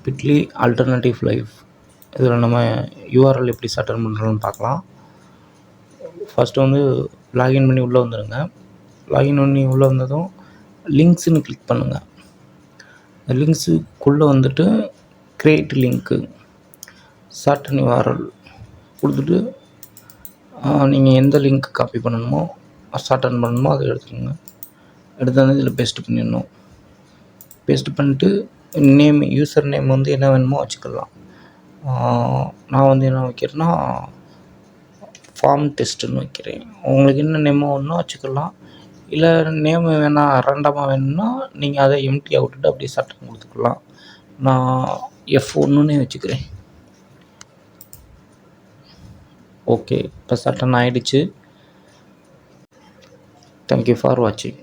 Bitly alternative life. இதில் நம்ம URL எப்படி சட்டன் பண்ணுறோன்னு பார்க்கலாம். ஃபஸ்ட்டு வந்து லாகின் பண்ணி உள்ளே வந்துடுங்க. லாகின் பண்ணி உள்ளே வந்ததும் லிங்க்ஸ்னு கிளிக் பண்ணுங்கள். லிங்க்ஸுக்குள்ளே வந்துட்டு க்ரியேட் லிங்க்கு சட்டன் யூஆர்எல் கொடுத்துட்டு நீங்கள் எந்த லிங்க் காப்பி பண்ணணுமோ சட்டன் பண்ணணுமோ அதை எடுத்துக்கோங்க. எடுத்து வந்து இதில் பேஸ்ட் பண்ணிடணும். பேஸ்ட் பண்ணிட்டு நேம் யூசர் நேம் வந்து என்ன வேணுமோ வச்சுக்கலாம். நான் வந்து என்ன வைக்கிறேன்னா ஃபார்ம் டெஸ்ட்டுன்னு வைக்கிறேன். உங்களுக்கு என்ன நேமோ வேணுமோ வச்சுக்கலாம். இல்லை நேமு வேணாம் ரேண்டமாக வேணும்னா நீங்கள் அதை எம்டியாக விட்டுட்டு அப்படியே சட்டன் கொடுத்துக்கலாம். நான் F1ன்னே வச்சுக்கிறேன். ஓகே, இப்போ சட்டன் ஆகிடுச்சு. தேங்க்யூ ஃபார் வாட்சிங்.